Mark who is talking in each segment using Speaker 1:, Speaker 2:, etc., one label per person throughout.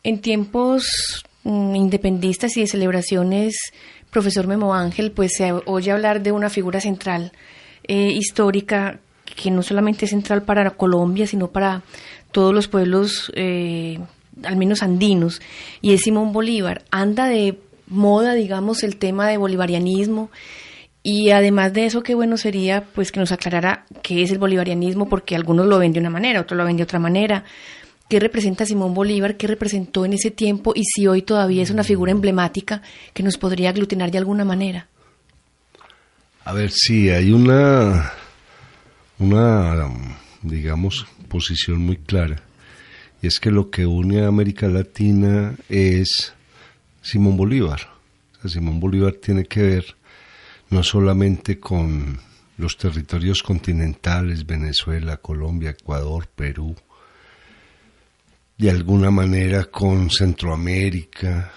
Speaker 1: En tiempos independistas y de celebraciones, profesor Memo Ángel, pues se oye hablar de una figura central histórica que no solamente es central para Colombia, sino para todos los pueblos, al menos andinos, y es Simón Bolívar. Anda de moda, digamos, el tema de bolivarianismo, y además de eso, qué bueno sería pues que nos aclarara qué es el bolivarianismo, porque algunos lo ven de una manera, otros lo ven de otra manera. ¿Qué representa Simón Bolívar? ¿Qué representó en ese tiempo? Y si hoy todavía es una figura emblemática que nos podría aglutinar de alguna manera.
Speaker 2: A ver, sí, hay una digamos, posición muy clara. Y es que lo que une a América Latina es Simón Bolívar. O sea, Simón Bolívar tiene que ver no solamente con los territorios continentales, Venezuela, Colombia, Ecuador, Perú, de alguna manera con Centroamérica,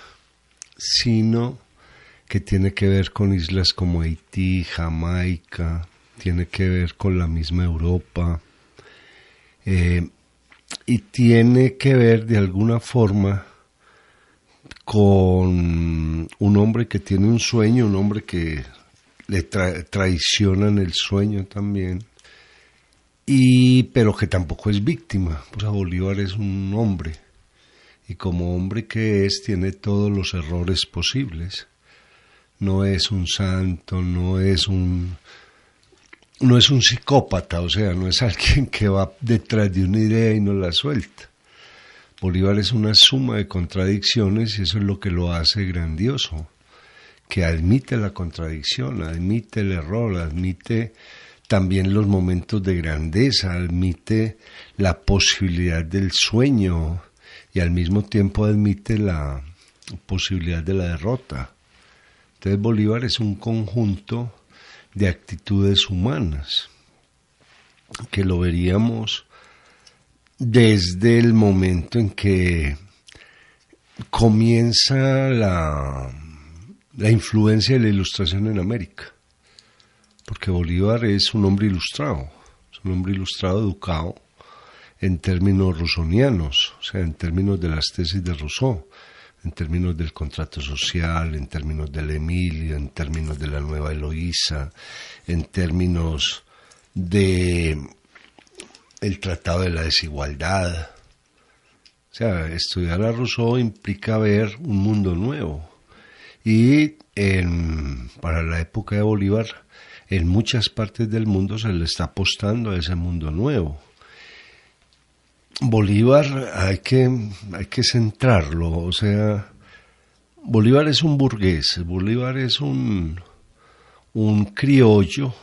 Speaker 2: sino que tiene que ver con islas como Haití, Jamaica, tiene que ver con la misma Europa, y tiene que ver de alguna forma con un hombre que tiene un sueño, un hombre que le traicionan el sueño también, pero que tampoco es víctima. Pues Bolívar es un hombre, y como hombre que es, tiene todos los errores posibles. No es un santo, no es un psicópata, o sea, no es alguien que va detrás de una idea y no la suelta. Bolívar es una suma de contradicciones, y eso es lo que lo hace grandioso, que admite la contradicción, admite el error, admite también los momentos de grandeza, admite la posibilidad del sueño y al mismo tiempo admite la posibilidad de la derrota. Entonces Bolívar es un conjunto de actitudes humanas que lo veríamos desde el momento en que comienza la influencia de la Ilustración en América, porque Bolívar es un hombre ilustrado, educado en términos rusonianos, o sea, en términos de las tesis de Rousseau, en términos del contrato social, en términos de la Emilia, en términos de la nueva Eloísa, en términos de el tratado de la desigualdad. O sea, estudiar a Rousseau implica ver un mundo nuevo. Y para la época de Bolívar, en muchas partes del mundo se le está apostando a ese mundo nuevo. Bolívar hay que centrarlo, o sea, Bolívar es un burgués, Bolívar es un criollo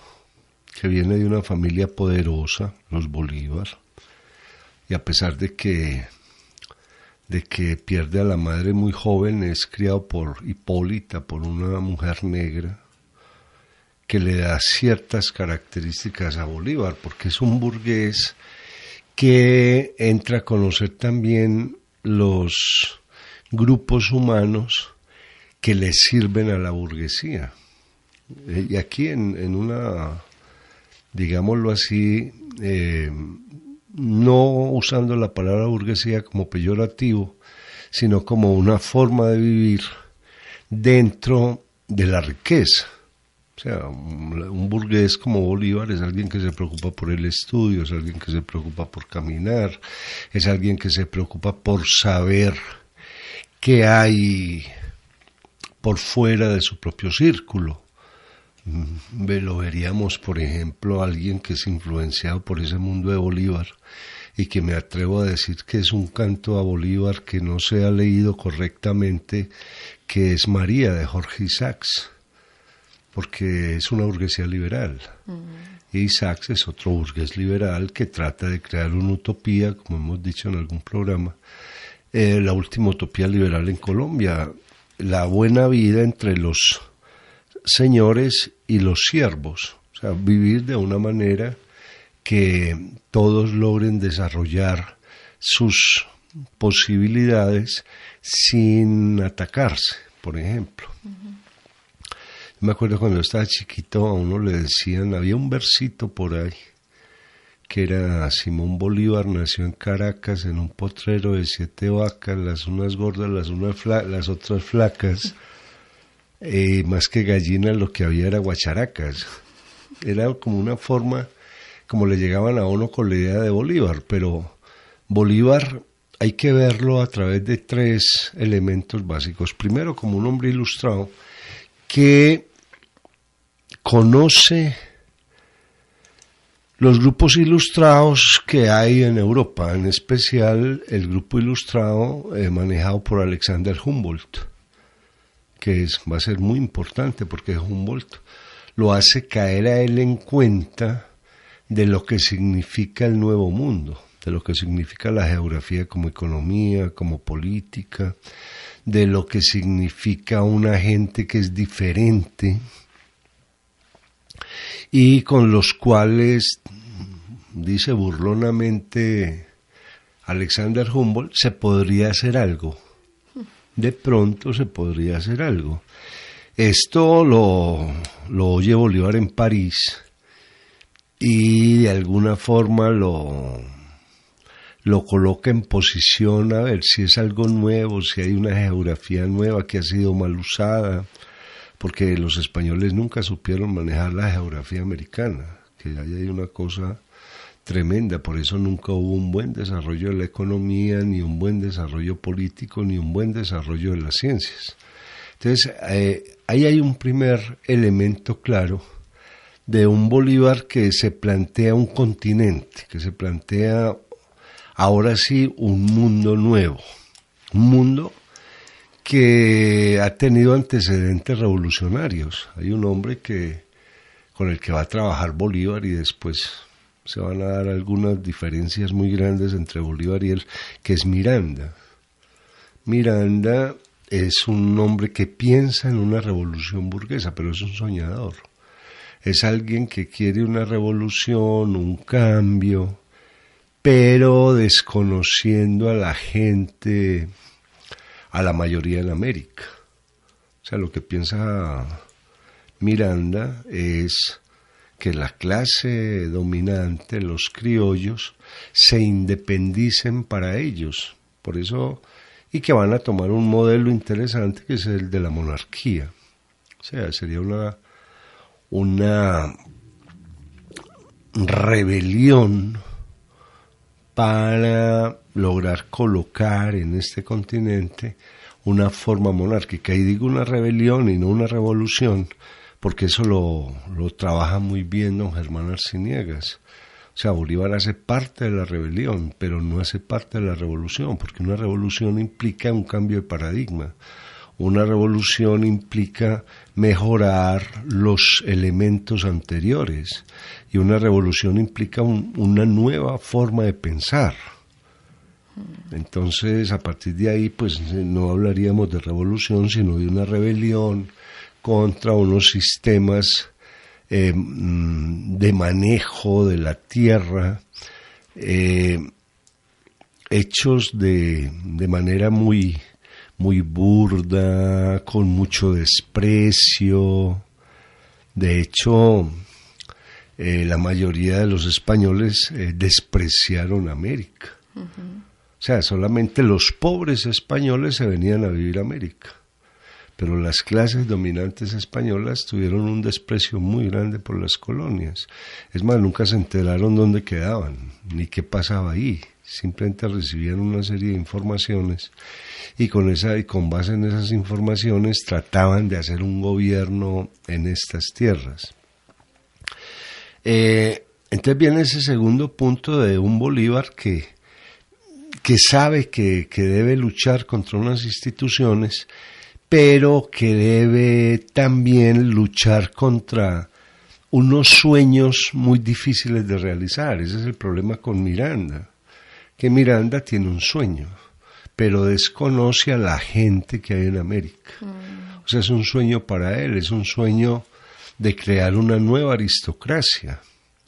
Speaker 2: que viene de una familia poderosa, los Bolívar, y a pesar de que pierde a la madre muy joven, es criado por Hipólita, por una mujer negra, que le da ciertas características a Bolívar, porque es un burgués que entra a conocer también los grupos humanos que le sirven a la burguesía. Y aquí en una, digámoslo así, no usando la palabra burguesía como peyorativo, sino como una forma de vivir dentro de la riqueza. O sea, un burgués como Bolívar es alguien que se preocupa por el estudio, es alguien que se preocupa por caminar, es alguien que se preocupa por saber qué hay por fuera de su propio círculo. Lo veríamos, por ejemplo, alguien que es influenciado por ese mundo de Bolívar, y que me atrevo a decir que es un canto a Bolívar que no se ha leído correctamente, que es María, de Jorge Isaacs, porque es una burguesía liberal. Y Isaacs es otro burgués liberal que trata de crear una utopía, como hemos dicho en algún programa, la última utopía liberal en Colombia, la buena vida entre los señores y los siervos, o sea, vivir de una manera que todos logren desarrollar sus posibilidades sin atacarse, por ejemplo. Me acuerdo cuando estaba chiquito, a uno le decían, había un versito por ahí que era Simón Bolívar, nació en Caracas en un potrero de 7 vacas, las unas gordas, las otras flacas, más que gallinas lo que había era guacharacas. Era como una forma, como le llegaban a uno con la idea de Bolívar, pero Bolívar hay que verlo a través de 3 elementos básicos. Primero, como un hombre ilustrado que conoce los grupos ilustrados que hay en Europa, en especial el grupo ilustrado manejado por Alexander Humboldt, que va a ser muy importante porque Humboldt lo hace caer a él en cuenta de lo que significa el Nuevo Mundo, de lo que significa la geografía como economía, como política, de lo que significa una gente que es diferente y con los cuales, dice burlonamente Alexander Humboldt, se podría hacer algo. De pronto se podría hacer algo. Esto lo oye Bolívar en París y de alguna forma lo coloca en posición a ver si es algo nuevo, si hay una geografía nueva que ha sido mal usada, porque los españoles nunca supieron manejar la geografía americana, que ahí hay una cosa tremenda, por eso nunca hubo un buen desarrollo de la economía, ni un buen desarrollo político, ni un buen desarrollo de las ciencias. Entonces, ahí hay un primer elemento claro de un Bolívar que se plantea un continente, que se plantea ahora sí un mundo nuevo, un mundo que ha tenido antecedentes revolucionarios. Hay un hombre con el que va a trabajar Bolívar y después se van a dar algunas diferencias muy grandes entre Bolívar y él, que es Miranda. Miranda es un hombre que piensa en una revolución burguesa, pero es un soñador. Es alguien que quiere una revolución, un cambio, pero desconociendo a la gente, a la mayoría en América. O sea, lo que piensa Miranda es que la clase dominante, los criollos, se independicen para ellos. Por eso, y que van a tomar un modelo interesante que es el de la monarquía. O sea, sería una rebelión para lograr colocar en este continente una forma monárquica. Y digo una rebelión y no una revolución, porque eso lo trabaja muy bien don Germán Arciniegas. O sea, Bolívar hace parte de la rebelión, pero no hace parte de la revolución, porque una revolución implica un cambio de paradigma. Una revolución implica mejorar los elementos anteriores, y una revolución implica una nueva forma de pensar. Entonces, a partir de ahí, pues no hablaríamos de revolución, sino de una rebelión contra unos sistemas de manejo de la tierra, hechos de manera muy burda, con mucho desprecio. De hecho, la mayoría de los españoles despreciaron América. Uh-huh. O sea, solamente los pobres españoles se venían a vivir a América. Pero las clases dominantes españolas tuvieron un desprecio muy grande por las colonias. Es más, nunca se enteraron dónde quedaban, ni qué pasaba ahí. Simplemente recibían una serie de informaciones y con base en esas informaciones trataban de hacer un gobierno en estas tierras. Entonces viene ese segundo punto de un Bolívar que sabe que debe luchar contra unas instituciones, pero que debe también luchar contra unos sueños muy difíciles de realizar. Ese es el problema con Miranda, que Miranda tiene un sueño, pero desconoce a la gente que hay en América. O sea, es un sueño para él, es un sueño de crear una nueva aristocracia.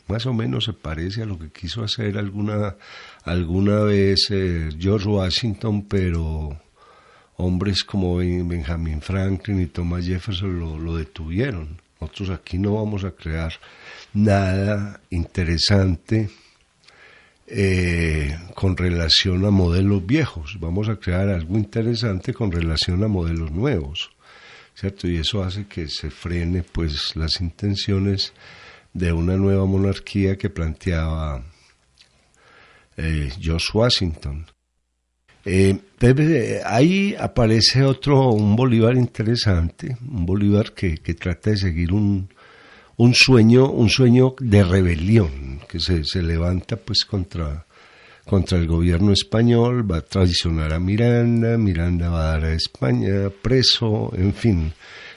Speaker 2: Más o menos se parece a lo que quiso hacer alguna vez George Washington, pero hombres como Benjamin Franklin y Thomas Jefferson lo detuvieron. Nosotros aquí no vamos a crear nada interesante con relación a modelos viejos, vamos a crear algo interesante con relación a modelos nuevos, ¿cierto? Y eso hace que se frene pues las intenciones de una nueva monarquía que planteaba George Washington. Ahí aparece un Bolívar interesante, un Bolívar que trata de seguir un sueño de rebelión, que se levanta pues contra el gobierno español, va a traicionar a Miranda va a dar a España preso, en fin,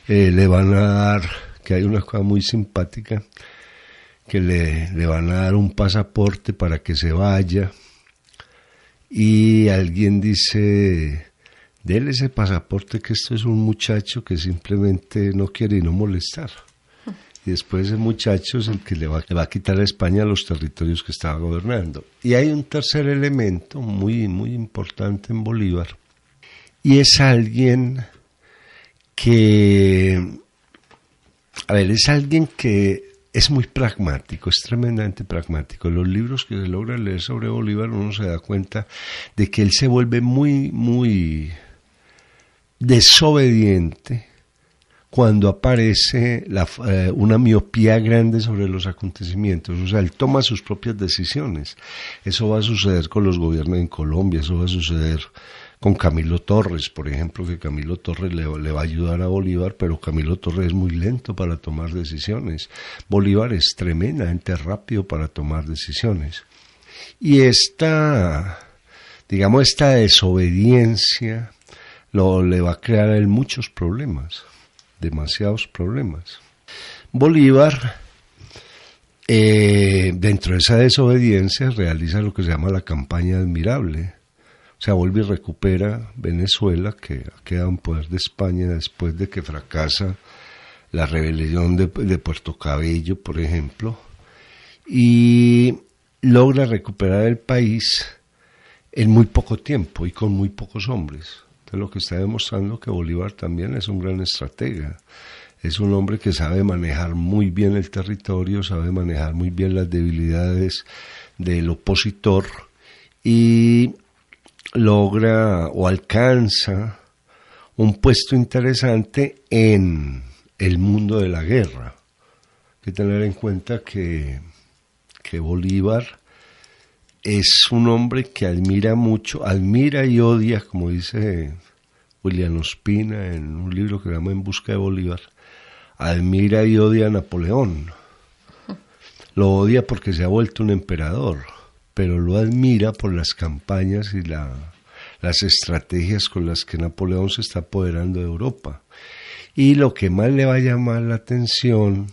Speaker 2: le van a dar, que hay una cosa muy simpática, que le van a dar un pasaporte para que se vaya, y alguien dice, dele ese pasaporte que esto es un muchacho que simplemente no quiere y no molestar. Y después ese muchacho es el que le va a quitar a España los territorios que estaba gobernando. Y hay un tercer elemento muy, muy importante en Bolívar, y es alguien que, es muy pragmático, es tremendamente pragmático. En los libros que se logra leer sobre Bolívar uno se da cuenta de que él se vuelve muy, muy desobediente cuando aparece una miopía grande sobre los acontecimientos. O sea, él toma sus propias decisiones. Eso va a suceder con los gobiernos en Colombia, eso va a suceder con Camilo Torres, por ejemplo, que Camilo Torres le va a ayudar a Bolívar, pero Camilo Torres es muy lento para tomar decisiones. Bolívar es tremendamente rápido para tomar decisiones. Y esta desobediencia le va a crear a él muchos problemas, demasiados problemas. Bolívar, dentro de esa desobediencia, realiza lo que se llama la campaña admirable. O sea, vuelve y recupera Venezuela, que ha quedado en poder de España después de que fracasa la rebelión de Puerto Cabello, por ejemplo, y logra recuperar el país en muy poco tiempo y con muy pocos hombres. Entonces, lo que está demostrando que Bolívar también es un gran estratega. Es un hombre que sabe manejar muy bien el territorio, sabe manejar muy bien las debilidades del opositor y logra o alcanza un puesto interesante en el mundo de la guerra. Hay que tener en cuenta que Bolívar es un hombre que admira y odia, como dice William Ospina en un libro que se llama En busca de Bolívar, admira y odia a Napoleón. Lo odia porque se ha vuelto un emperador, pero lo admira por las campañas y las estrategias con las que Napoleón se está apoderando de Europa. Y lo que más le va a llamar la atención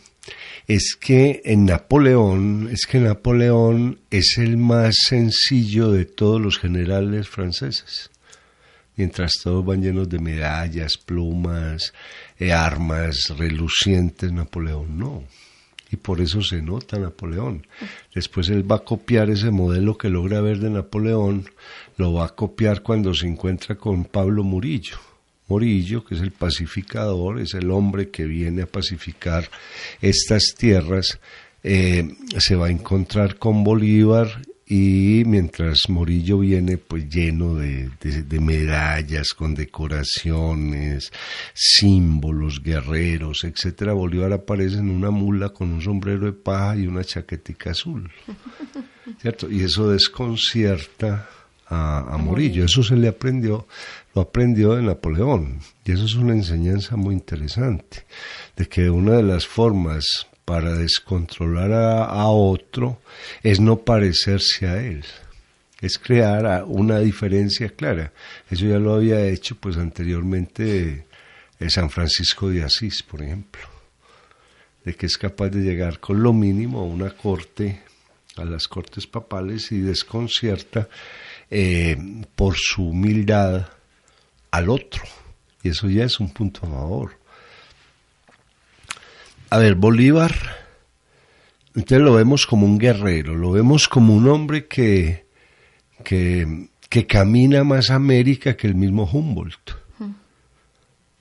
Speaker 2: es que Napoleón es el más sencillo de todos los generales franceses. Mientras todos van llenos de medallas, plumas, armas relucientes, Napoleón no. Y por eso se nota Napoleón. Después él va a copiar ese modelo que logra ver de Napoleón, lo va a copiar cuando se encuentra con Pablo Murillo. Murillo, que es el pacificador, es el hombre que viene a pacificar estas tierras, se va a encontrar con Bolívar, y mientras Murillo viene pues lleno de medallas, con decoraciones, símbolos, guerreros, etcétera, Bolívar aparece en una mula con un sombrero de paja y una chaquetica azul, ¿cierto? Y eso desconcierta a Murillo. Eso lo aprendió de Napoleón, y eso es una enseñanza muy interesante, de que una de las formas para descontrolar a otro es no parecerse a él, es crear una diferencia clara. Eso ya lo había hecho pues anteriormente San Francisco de Asís, por ejemplo, de que es capaz de llegar con lo mínimo a una corte, a las cortes papales, y desconcierta por su humildad al otro, y eso ya es un punto a favor. A ver, Bolívar, entonces lo vemos como un guerrero, lo vemos como un hombre que camina más a América que el mismo Humboldt.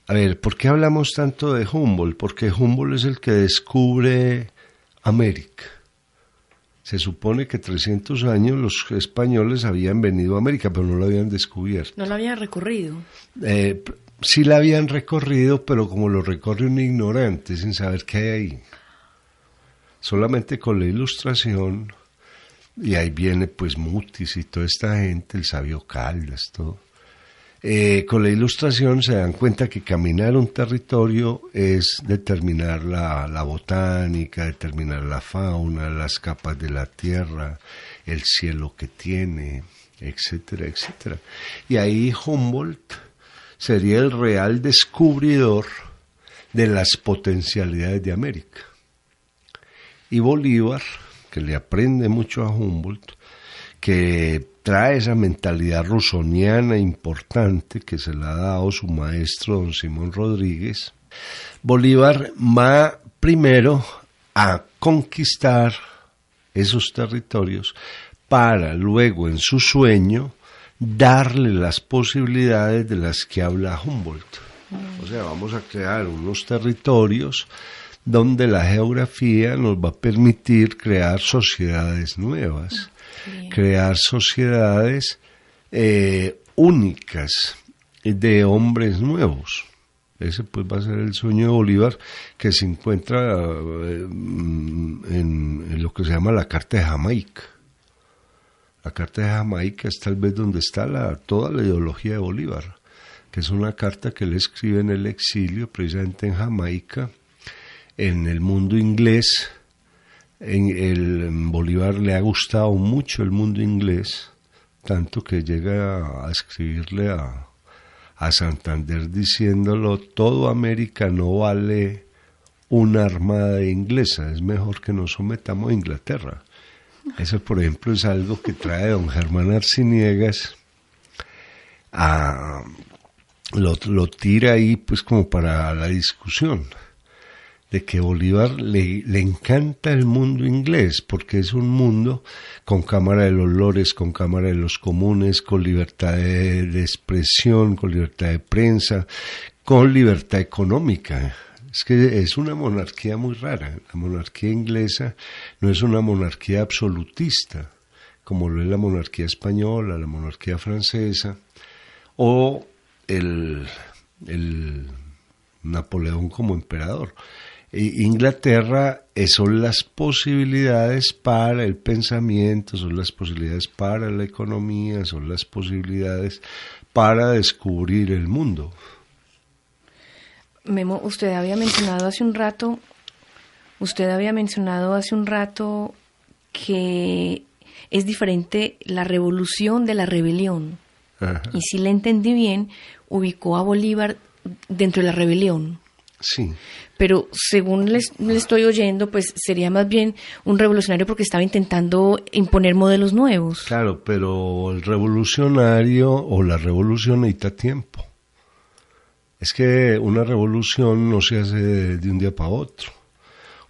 Speaker 2: A ver, ¿por qué hablamos tanto de Humboldt? Porque Humboldt es el que descubre América, Se supone que 300 años los españoles habían venido a América, pero no lo habían descubierto.
Speaker 1: No lo habían recorrido.
Speaker 2: Sí la habían recorrido, pero como lo recorre un ignorante, sin saber qué hay ahí. Solamente con la Ilustración, y ahí viene pues Mutis y toda esta gente, el sabio Caldas, todo. Con la Ilustración se dan cuenta que caminar un territorio es determinar la botánica, determinar la fauna, las capas de la tierra, el cielo que tiene, etcétera, etcétera. Y ahí Humboldt sería el real descubridor de las potencialidades de América. Y Bolívar, que le aprende mucho a Humboldt, que trae esa mentalidad rusoniana importante que se la ha dado su maestro don Simón Rodríguez, Bolívar va primero a conquistar esos territorios para luego en su sueño darle las posibilidades de las que habla Humboldt. O sea, vamos a crear unos territorios donde la geografía nos va a permitir crear sociedades nuevas. Bien. Crear sociedades únicas de hombres nuevos. Ese pues va a ser el sueño de Bolívar, que se encuentra en lo que se llama la Carta de Jamaica. La Carta de Jamaica es tal vez donde está toda la ideología de Bolívar, que es una carta que él escribe en el exilio, precisamente en Jamaica, en el mundo inglés. Bolívar le ha gustado mucho el mundo inglés, tanto que llega a escribirle a Santander diciéndolo: todo América no vale una armada inglesa, es mejor que nos sometamos a Inglaterra. Eso, por ejemplo, es algo que trae don Germán Arciniegas, lo tira ahí pues como para la discusión, de que Bolívar le encanta el mundo inglés, porque es un mundo con Cámara de los Lores, con Cámara de los Comunes, con libertad de expresión, con libertad de prensa, con libertad económica. Es que es una monarquía muy rara. La monarquía inglesa no es una monarquía absolutista, como lo es la monarquía española, la monarquía francesa, o el Napoleón como emperador. Inglaterra son las posibilidades para el pensamiento, son las posibilidades para la economía, son las posibilidades para descubrir el mundo.
Speaker 1: Memo, usted había mencionado hace un rato que es diferente la revolución de la rebelión. Ajá. Y si le entendí bien, ubicó a Bolívar dentro de la rebelión.
Speaker 2: Sí.
Speaker 1: Pero según le estoy oyendo, pues sería más bien un revolucionario porque estaba intentando imponer modelos nuevos.
Speaker 2: Claro, pero el revolucionario o la revolución necesita tiempo. Es que una revolución no se hace de un día para otro.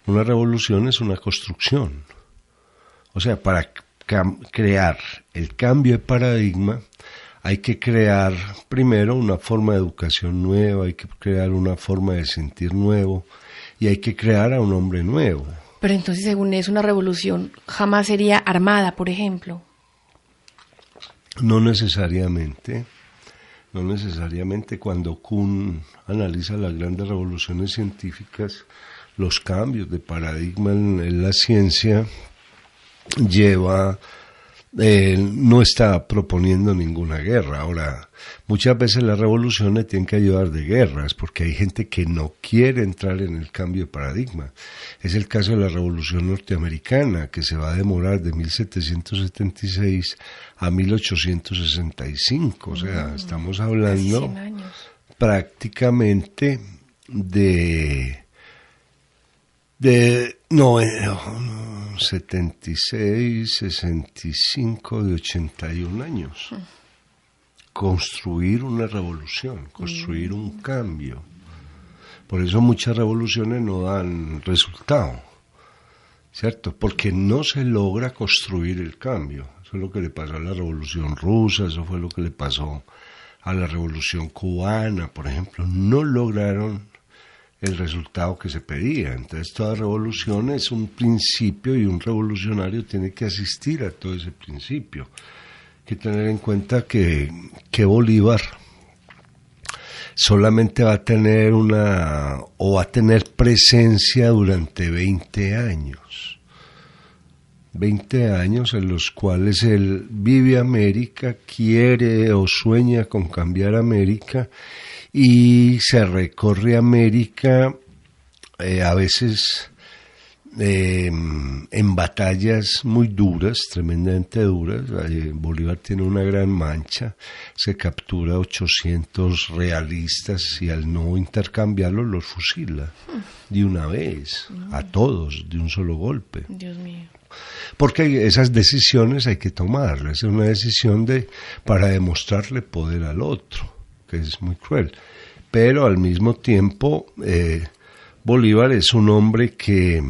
Speaker 2: Una revolución es una construcción. O sea, para crear el cambio de paradigma, hay que crear primero una forma de educación nueva, hay que crear una forma de sentir nuevo y hay que crear a un hombre nuevo.
Speaker 1: Pero entonces, según eso, una revolución jamás sería armada, por ejemplo.
Speaker 2: No necesariamente. No necesariamente. Cuando Kuhn analiza las grandes revoluciones científicas, los cambios de paradigma en la ciencia no está proponiendo ninguna guerra. Ahora, muchas veces las revoluciones tienen que ayudar de guerras, porque hay gente que no quiere entrar en el cambio de paradigma. Es el caso de la Revolución Norteamericana, que se va a demorar de 1776 a 1865. O sea, estamos hablando prácticamente de 76, 65, de 81 años. Construir una revolución, construir un cambio. Por eso muchas revoluciones no dan resultado, ¿cierto? Porque no se logra construir el cambio. Eso es lo que le pasó a la Revolución Rusa, eso fue lo que le pasó a la Revolución Cubana, por ejemplo. No lograron el resultado que se pedía. Entonces toda revolución es un principio y un revolucionario tiene que asistir a todo ese principio. Hay que tener en cuenta que Bolívar solamente va a tener va a tener presencia durante 20 años. 20 años en los cuales él vive América, quiere o sueña con cambiar América y se recorre América a veces en batallas muy duras, tremendamente duras. Bolívar tiene una gran mancha, se captura 800 realistas y al no intercambiarlos los fusila de una vez, a todos, de un solo golpe.
Speaker 1: Dios mío.
Speaker 2: Porque esas decisiones hay que tomarlas, es una decisión para demostrarle poder al otro, que es muy cruel. Pero al mismo tiempo, Bolívar es un hombre que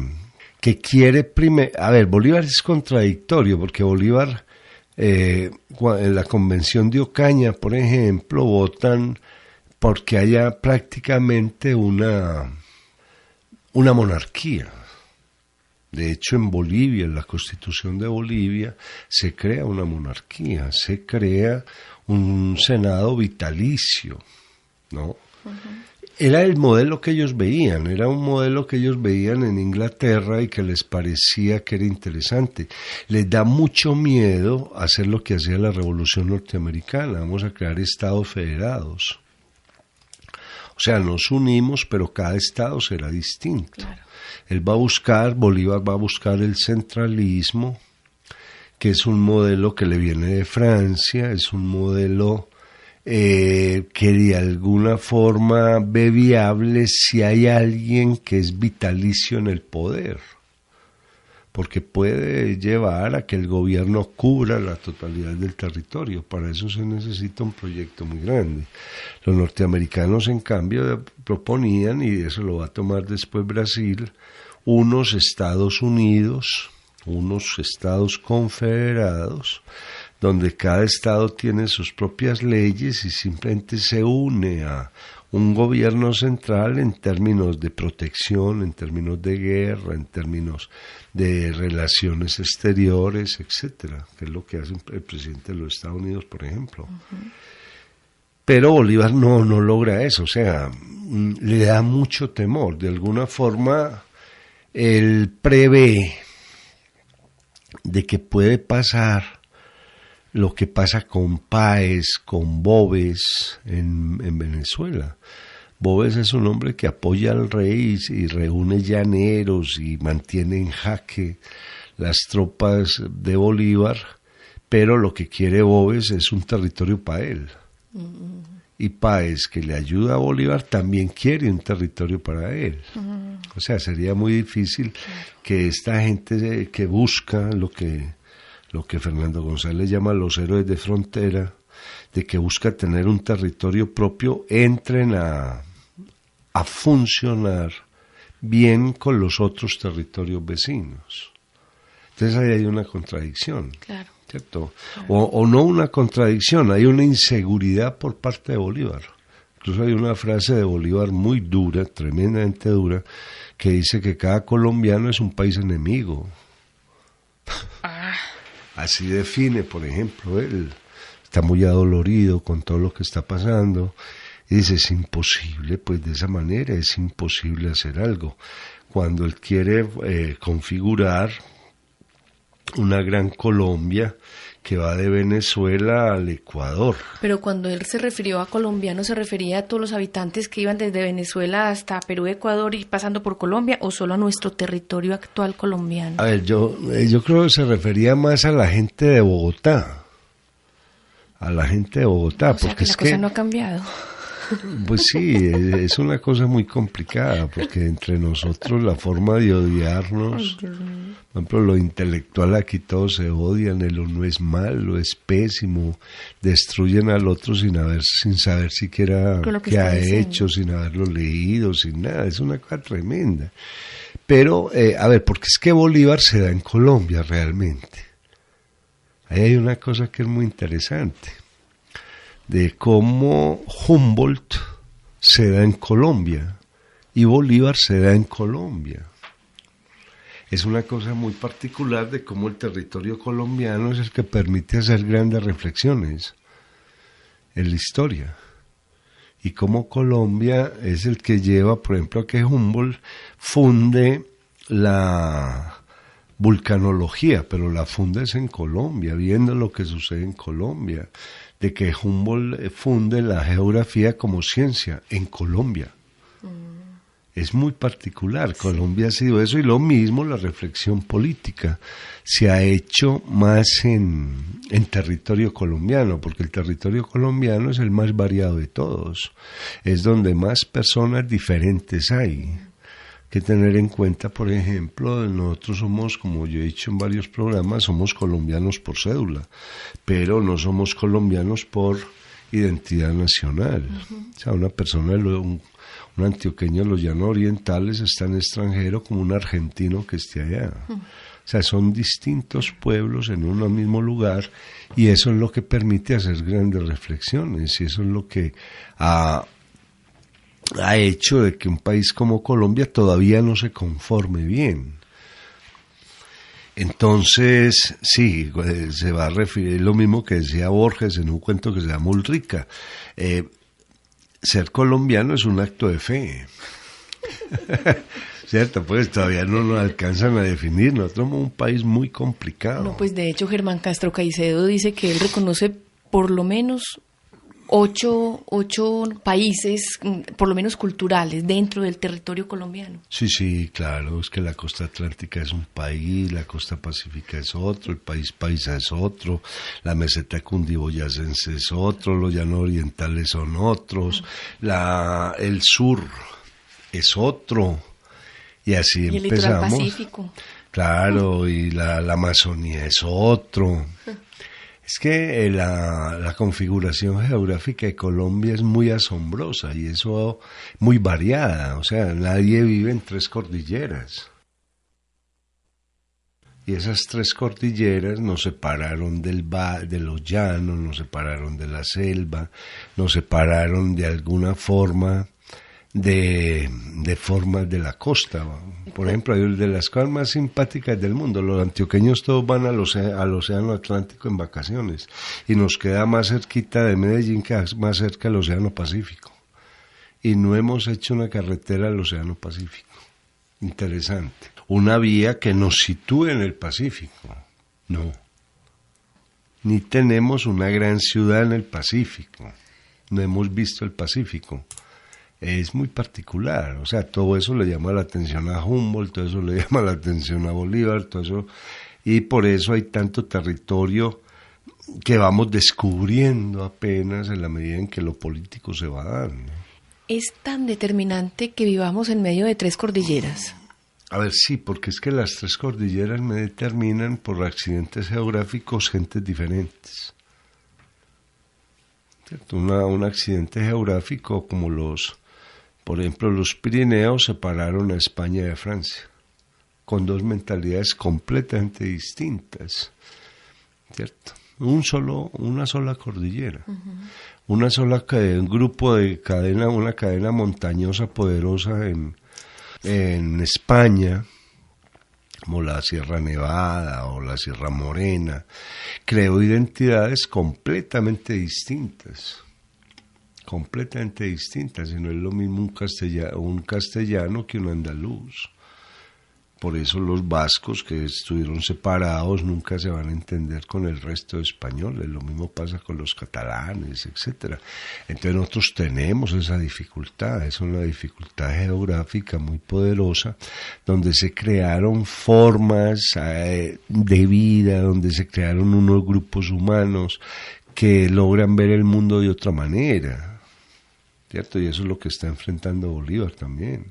Speaker 2: quiere primero... A ver, Bolívar es contradictorio, porque Bolívar, en la convención de Ocaña, por ejemplo, votan porque haya prácticamente una monarquía. De hecho, en Bolivia, en la Constitución de Bolivia, se crea una monarquía, se crea un Senado vitalicio, ¿no? Uh-huh. Era el modelo que ellos veían, era un modelo que ellos veían en Inglaterra y que les parecía que era interesante. Les da mucho miedo hacer lo que hacía la Revolución Norteamericana, vamos a crear estados federados. O sea, nos unimos, pero cada estado será distinto. Claro. Bolívar va a buscar el centralismo, que es un modelo que le viene de Francia, es un modelo que de alguna forma ve viable si hay alguien que es vitalicio en el poder, porque puede llevar a que el gobierno cubra la totalidad del territorio. Para eso se necesita un proyecto muy grande. Los norteamericanos, en cambio, proponían, y eso lo va a tomar después Brasil, unos Estados Unidos, unos estados confederados, donde cada estado tiene sus propias leyes y simplemente se une a un gobierno central en términos de protección, en términos de guerra, en términos de relaciones exteriores, etcétera, que es lo que hace el presidente de los Estados Unidos, por ejemplo. Uh-huh. Pero Bolívar no logra eso, o sea, le da mucho temor. De alguna forma, él prevé de que puede pasar lo que pasa con Páez, con Boves en Venezuela. Boves es un hombre que apoya al rey y reúne llaneros y mantiene en jaque las tropas de Bolívar, pero lo que quiere Boves es un territorio para él. Uh-huh. Y Páez, que le ayuda a Bolívar, también quiere un territorio para él. Uh-huh. O sea, sería muy difícil que esta gente que busca lo que Fernando González llama los héroes de frontera, de que busca tener un territorio propio, entren a funcionar bien con los otros territorios vecinos. Entonces ahí hay una contradicción. Claro. ¿Cierto? Claro. O no una contradicción, hay una inseguridad por parte de Bolívar. Incluso hay una frase de Bolívar muy dura, tremendamente dura, que dice que cada colombiano es un país enemigo. Así define, por ejemplo, él está muy adolorido con todo lo que está pasando y dice, es imposible, pues de esa manera es imposible hacer algo. Cuando él quiere configurar una gran Colombia que va de Venezuela al Ecuador.
Speaker 1: Pero cuando él se refirió a colombianos, ¿se refería a todos los habitantes que iban desde Venezuela hasta Perú, Ecuador y pasando por Colombia, o solo a nuestro territorio actual colombiano?
Speaker 2: A ver, yo creo que se refería más a la gente de Bogotá. A la gente de Bogotá.
Speaker 1: O sea, porque la cosa no ha cambiado.
Speaker 2: Pues sí, es una cosa muy complicada, porque entre nosotros la forma de odiarnos, por ejemplo, lo intelectual aquí todos se odian, el uno es malo, es pésimo, destruyen al otro sin saber siquiera qué ha hecho, sin haberlo leído, sin nada, es una cosa tremenda. Pero, a ver, porque es que Bolívar se da en Colombia realmente. Ahí hay una cosa que es muy interesante, de cómo Humboldt se da en Colombia y Bolívar se da en Colombia. Es una cosa muy particular de cómo el territorio colombiano es el que permite hacer grandes reflexiones en la historia. Y cómo Colombia es el que lleva, por ejemplo, a que Humboldt funde la vulcanología, pero la funda es en Colombia, viendo lo que sucede en Colombia, de que Humboldt funde la geografía como ciencia en Colombia. Es muy particular, Colombia ha sido eso, y lo mismo la reflexión política se ha hecho más en territorio colombiano, porque el territorio colombiano es el más variado de todos, es donde más personas diferentes hay. Que tener en cuenta, por ejemplo, nosotros somos, como yo he dicho en varios programas, somos colombianos por cédula, pero no somos colombianos por identidad nacional. O sea, una persona, un antioqueño de los llanos orientales es tan extranjero como un argentino que esté allá. O sea, son distintos pueblos en un mismo lugar, y eso es lo que permite hacer grandes reflexiones, y eso es lo que ha hecho de que un país como Colombia todavía no se conforme bien. Entonces, sí, se va a referir lo mismo que decía Borges en un cuento que se llama Ulrica. Ser colombiano es un acto de fe. ¿Cierto? Pues todavía no nos alcanzan a definir. Nosotros somos un país muy complicado.
Speaker 1: No, pues de hecho Germán Castro Caicedo dice que él reconoce por lo menos ocho países, por lo menos culturales, dentro del territorio colombiano.
Speaker 2: Sí, claro, es que la costa atlántica es un país, la costa pacífica es otro, el país paisa es otro, la meseta cundiboyacense es otro, los llanos orientales son otros, el sur es otro, y así
Speaker 1: y
Speaker 2: empezamos.
Speaker 1: El litoral pacífico.
Speaker 2: Claro, y la Amazonía es otro. Es que la configuración geográfica de Colombia es muy asombrosa y eso muy variada. O sea, nadie vive en 3 cordilleras. Y esas 3 cordilleras nos separaron de los llanos, nos separaron de la selva, nos separaron de alguna forma de formas de la costa. Por ejemplo, hay de las cosas más simpáticas del mundo, los antioqueños todos van al océano Atlántico en vacaciones, y nos queda más cerquita de Medellín que más cerca del océano Pacífico, y no hemos hecho una carretera al océano Pacífico. Interesante. Una vía que nos sitúe en el Pacífico. No. Ni tenemos una gran ciudad en el Pacífico. No hemos visto el Pacífico. Es muy particular, o sea, todo eso le llama la atención a Humboldt, todo eso le llama la atención a Bolívar, todo eso, y por eso hay tanto territorio que vamos descubriendo apenas en la medida en que lo político se va dando.
Speaker 1: ¿Es tan determinante que vivamos en medio de 3 cordilleras?
Speaker 2: A ver, sí, porque es que las 3 cordilleras me determinan por accidentes geográficos gentes diferentes. ¿Cierto? Un accidente geográfico como por ejemplo, los Pirineos separaron a España de Francia, con 2 mentalidades completamente distintas, ¿cierto? Una sola cordillera, un grupo de cadena, una cadena montañosa poderosa en España, como la Sierra Nevada o la Sierra Morena, creó identidades completamente distintas, y no es lo mismo un castellano que un andaluz. Por eso los vascos que estuvieron separados nunca se van a entender con el resto de españoles, lo mismo pasa con los catalanes, etcétera. Entonces nosotros tenemos esa dificultad, es una dificultad geográfica muy poderosa, donde se crearon formas de vida, donde se crearon unos grupos humanos que logran ver el mundo de otra manera. ¿Cierto? Y eso es lo que está enfrentando Bolívar también.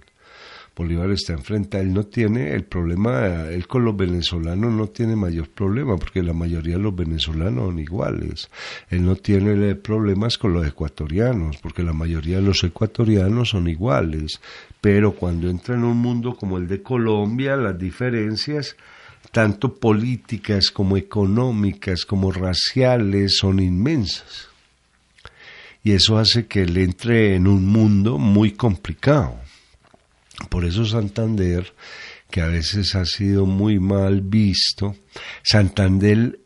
Speaker 2: Bolívar está enfrentando, él no tiene el problema, él con los venezolanos no tiene mayor problema, porque la mayoría de los venezolanos son iguales. Él no tiene problemas con los ecuatorianos, porque la mayoría de los ecuatorianos son iguales. Pero cuando entra en un mundo como el de Colombia, las diferencias, tanto políticas como económicas como raciales, son inmensas. Y eso hace que él entre en un mundo muy complicado. Por eso Santander, que a veces ha sido muy mal visto, Santander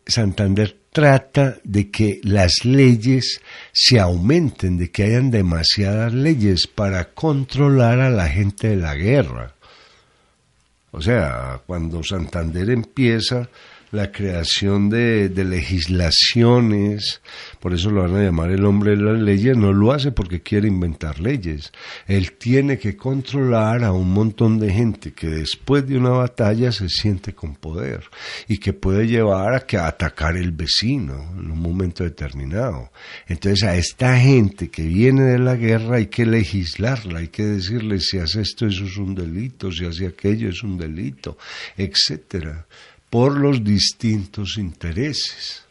Speaker 2: trata de que las leyes se aumenten, de que hayan demasiadas leyes para controlar a la gente de la guerra. O sea, cuando Santander empieza la creación de legislaciones, por eso lo van a llamar el hombre de las leyes, no lo hace porque quiere inventar leyes. Él tiene que controlar a un montón de gente que después de una batalla se siente con poder y que puede llevar a atacar el vecino en un momento determinado. Entonces a esta gente que viene de la guerra hay que legislarla, hay que decirle si hace esto eso es un delito, si hace aquello es un delito, etcétera, por los distintos intereses.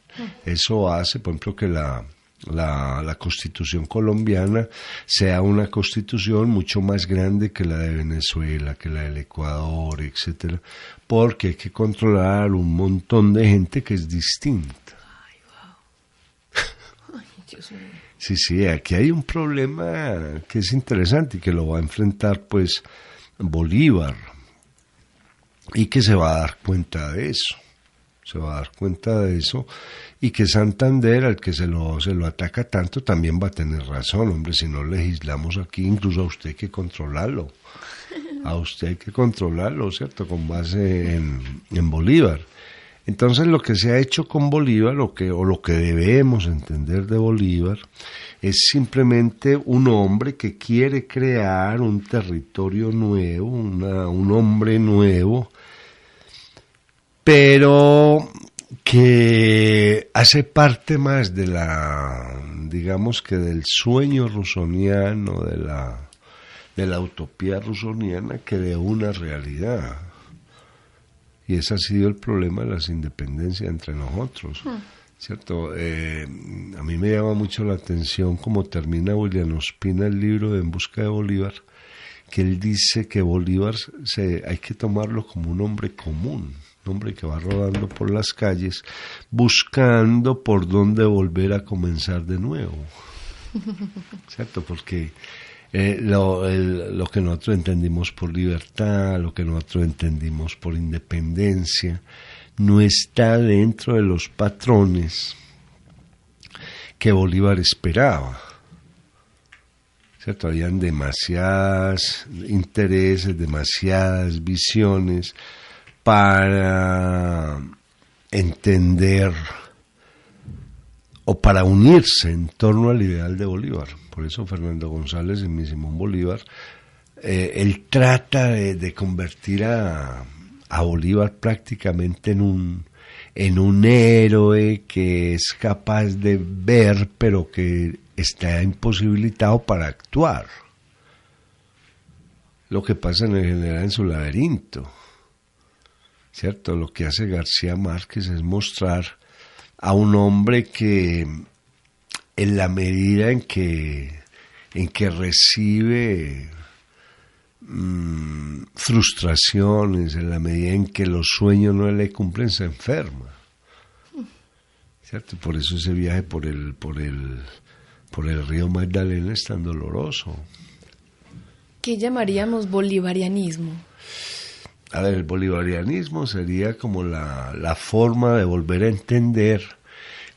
Speaker 2: Eso hace, por ejemplo, que la Constitución colombiana sea una constitución mucho más grande que la de Venezuela, que la del Ecuador, etcétera, porque hay que controlar un montón de gente que es distinta.
Speaker 1: Ay, wow. Ay, Dios mío.
Speaker 2: Sí, aquí hay un problema que es interesante y que lo va a enfrentar, pues, Bolívar, y que se va a dar cuenta de eso, y que Santander, al que se lo ataca tanto, también va a tener razón. Hombre, si no legislamos aquí, incluso a usted hay que controlarlo, ¿cierto?, con base en Bolívar. Entonces lo que se ha hecho con Bolívar, lo que debemos entender de Bolívar, es simplemente un hombre que quiere crear un territorio nuevo, un hombre nuevo, pero que hace parte más de digamos que del sueño rusoniano, de la utopía rusoniana, que de una realidad. Y ese ha sido el problema de las independencias entre nosotros, ¿cierto? A mí me llama mucho la atención cómo termina William Ospina el libro de En busca de Bolívar, que él dice que Bolívar hay que tomarlo como un hombre común, un hombre que va rodando por las calles buscando por dónde volver a comenzar de nuevo, ¿cierto? Porque lo que nosotros entendimos por libertad, lo que nosotros entendimos por independencia, no está dentro de los patrones que Bolívar esperaba, ¿cierto? Habían demasiados intereses, demasiadas visiones para entender o para unirse en torno al ideal de Bolívar. Por eso Fernando González y mi Simón Bolívar, él trata de convertir a Bolívar prácticamente en un héroe que es capaz de ver, pero que está imposibilitado para actuar. Lo que pasa en el general en su laberinto, ¿cierto? Lo que hace García Márquez es mostrar a un hombre que, en la medida en que recibe frustraciones, en la medida en que los sueños no le cumplen, se enferma, ¿cierto? Por eso ese viaje por el río Magdalena es tan doloroso.
Speaker 1: ¿Qué llamaríamos bolivarianismo?
Speaker 2: A ver, el bolivarianismo sería como la forma de volver a entender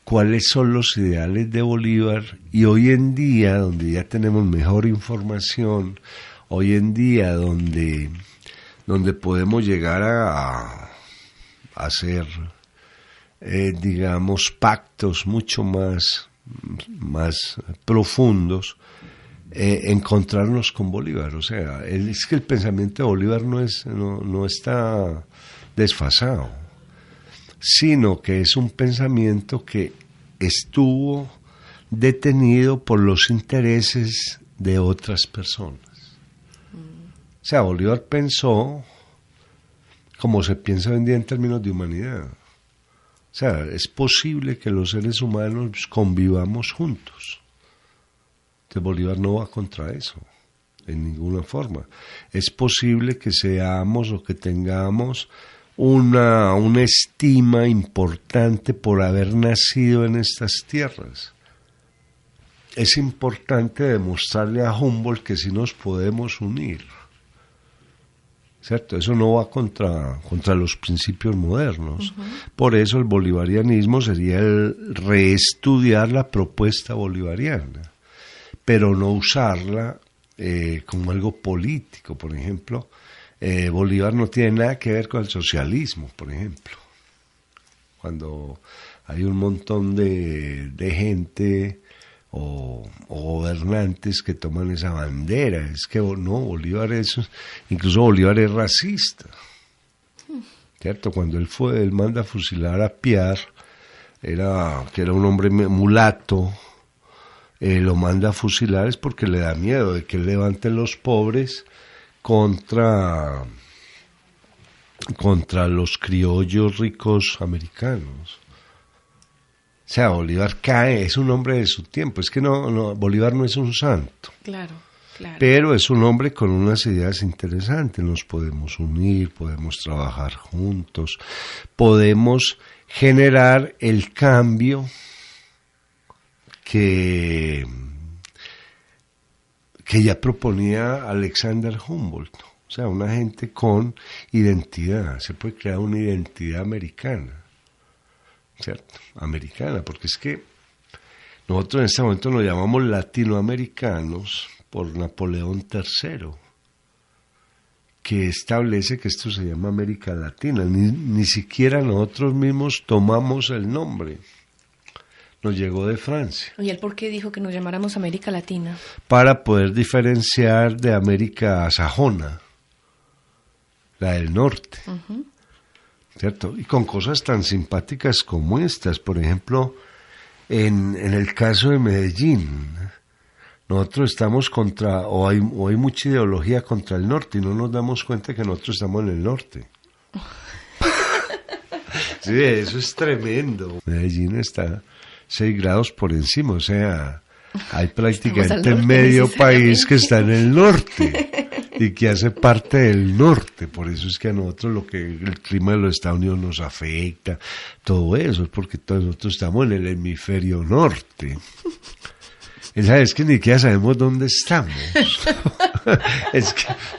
Speaker 2: cuáles son los ideales de Bolívar, y hoy en día, donde ya tenemos mejor información, hoy en día donde podemos llegar a hacer, digamos, pactos mucho más profundos, encontrarnos con Bolívar. O sea, es que el pensamiento de Bolívar no está desfasado, sino que es un pensamiento que estuvo detenido por los intereses de otras personas. O sea, Bolívar pensó como se piensa hoy en día en términos de humanidad. O sea, es posible que los seres humanos convivamos juntos. Entonces Bolívar no va contra eso, en ninguna forma. Es posible que seamos o que tengamos una estima importante por haber nacido en estas tierras. Es importante demostrarle a Humboldt que sí nos podemos unir, ¿cierto? Eso no va contra los principios modernos. Por eso el bolivarianismo sería el reestudiar la propuesta bolivariana, pero no usarla como algo político. Por ejemplo, Bolívar no tiene nada que ver con el socialismo, por ejemplo. Cuando hay un montón de gente o gobernantes que toman esa bandera, es que no, incluso Bolívar es racista, ¿cierto? Cuando él manda a fusilar a Piar, que era un hombre mulato, lo manda a fusilar es porque le da miedo de que él levante los pobres contra los criollos ricos americanos. O sea, Bolívar cae, es un hombre de su tiempo. Es que no, Bolívar no es un santo.
Speaker 1: Claro.
Speaker 2: Pero es un hombre con unas ideas interesantes. Nos podemos unir, podemos trabajar juntos, podemos generar el cambio que ya proponía Alexander Humboldt. O sea, una gente con identidad. Se puede crear una identidad americana. ¿Cierto? Americana, porque es que nosotros en este momento nos llamamos latinoamericanos por Napoleón III, que establece que esto se llama América Latina. Ni siquiera nosotros mismos tomamos el nombre. Nos llegó de Francia.
Speaker 1: ¿Y él por qué dijo que nos llamáramos América Latina?
Speaker 2: Para poder diferenciar de América sajona, la del norte. ¿Cierto? Y con cosas tan simpáticas como estas. Por ejemplo, en el caso de Medellín, nosotros estamos o hay mucha ideología contra el norte y no nos damos cuenta que nosotros estamos en el norte. Sí, eso es tremendo. Medellín está 6 grados por encima, o sea, hay prácticamente medio país que está en el norte y que hace parte del norte. Por eso es que a nosotros el clima de los Estados Unidos nos afecta, todo eso, es porque todos nosotros estamos en el hemisferio norte. Es que ni siquiera sabemos dónde estamos.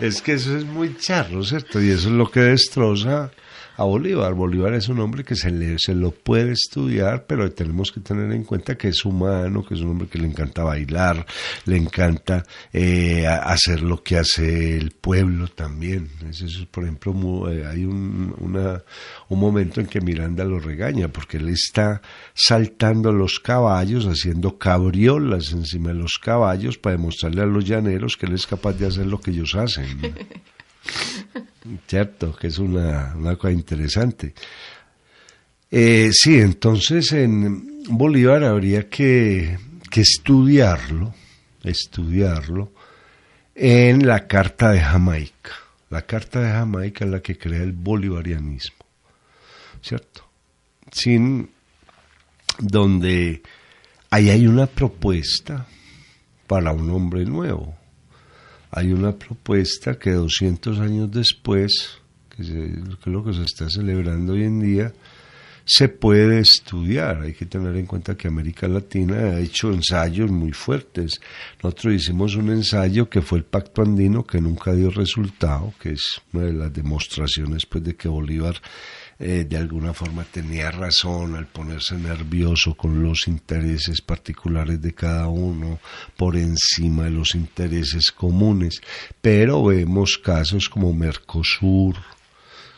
Speaker 2: es que eso es muy charro, ¿cierto? Y eso es lo que destroza a Bolívar. Bolívar es un hombre que se lo puede estudiar, pero tenemos que tener en cuenta que es humano, que es un hombre que le encanta bailar, le encanta hacer lo que hace el pueblo también. Eso, por ejemplo, hay un momento en que Miranda lo regaña, porque él está saltando los caballos, haciendo cabriolas encima de los caballos para demostrarle a los llaneros que él es capaz de hacer lo que ellos hacen. Cierto, que es una cosa interesante. Sí, entonces en Bolívar habría que estudiarlo en la Carta de Jamaica. La Carta de Jamaica es la que crea el bolivarianismo, ¿cierto? Donde ahí hay una propuesta para un hombre nuevo. Hay una propuesta que 200 años después, que es lo que se está celebrando hoy en día, se puede estudiar. Hay que tener en cuenta que América Latina ha hecho ensayos muy fuertes. Nosotros hicimos un ensayo que fue el Pacto Andino, que nunca dio resultado, que es una de las demostraciones pues, de que Bolívar de alguna forma tenía razón al ponerse nervioso con los intereses particulares de cada uno por encima de los intereses comunes, pero vemos casos como Mercosur,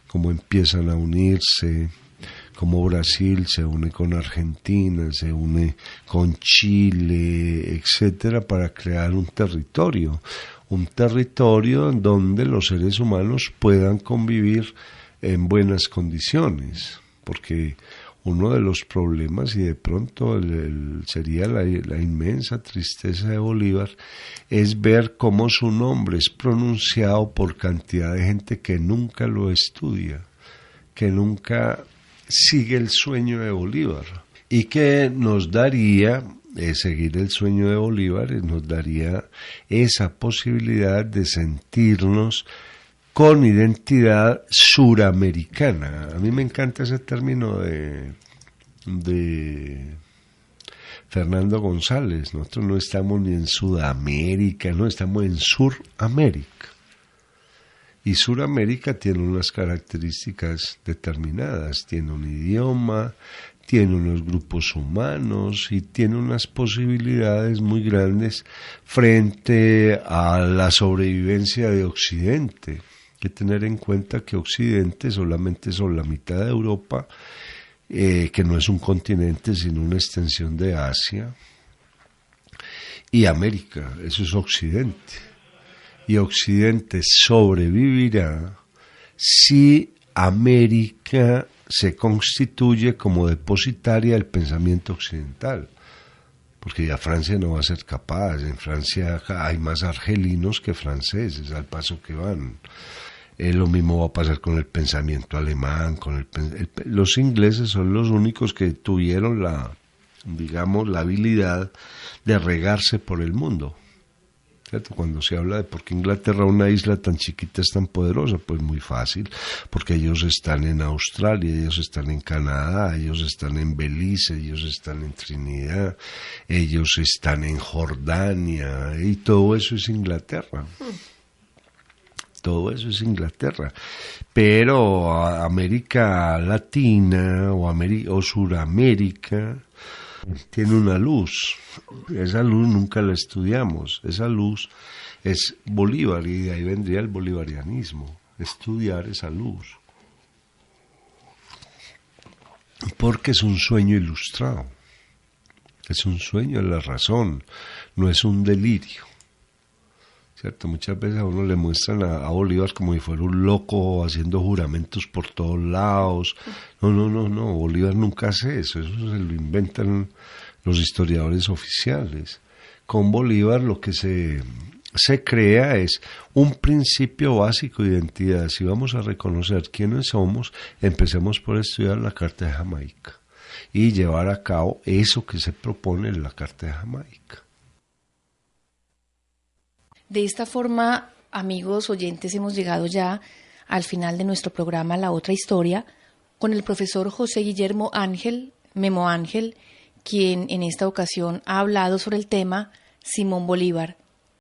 Speaker 2: cómo empiezan a unirse, como Brasil se une con Argentina, se une con Chile, etcétera, para crear un territorio en donde los seres humanos puedan convivir en buenas condiciones, porque uno de los problemas, y de pronto sería la inmensa tristeza de Bolívar, es ver cómo su nombre es pronunciado por cantidad de gente que nunca lo estudia, que nunca sigue el sueño de Bolívar, y que nos daría, seguir el sueño de Bolívar, nos daría esa posibilidad de sentirnos con identidad suramericana. A mí me encanta ese término de Fernando González. Nosotros no estamos ni en Sudamérica, no, estamos en Suramérica. Y Suramérica tiene unas características determinadas, tiene un idioma, tiene unos grupos humanos y tiene unas posibilidades muy grandes frente a la sobrevivencia de Occidente. Hay que tener en cuenta que Occidente solamente son la mitad de Europa, que no es un continente sino una extensión de Asia, y América, eso es Occidente. Y Occidente sobrevivirá si América se constituye como depositaria del pensamiento occidental, porque ya Francia no va a ser capaz. En Francia hay más argelinos que franceses al paso que van. Lo mismo va a pasar con el pensamiento alemán, los ingleses son los únicos que tuvieron la habilidad de regarse por el mundo. ¿Cierto? Cuando se habla de por qué Inglaterra, una isla tan chiquita, es tan poderosa, pues muy fácil, porque ellos están en Australia, ellos están en Canadá, ellos están en Belice, ellos están en Trinidad, ellos están en Jordania, y todo eso es Inglaterra. Todo eso es Inglaterra. Pero América Latina o Suramérica tiene una luz. Esa luz nunca la estudiamos. Esa luz es Bolívar, y de ahí vendría el bolivarianismo, estudiar esa luz. Porque es un sueño ilustrado. Es un sueño de la razón, no es un delirio. ¿Cierto? Muchas veces a uno le muestran a Bolívar como si fuera un loco haciendo juramentos por todos lados. No, Bolívar nunca hace eso se lo inventan los historiadores oficiales. Con Bolívar lo que se crea es un principio básico de identidad. Si vamos a reconocer quiénes somos, empecemos por estudiar la Carta de Jamaica y llevar a cabo eso que se propone en la Carta de Jamaica.
Speaker 1: De esta forma, amigos oyentes, hemos llegado ya al final de nuestro programa La Otra Historia con el profesor José Guillermo Ángel, Memo Ángel, quien en esta ocasión ha hablado sobre el tema Simón Bolívar,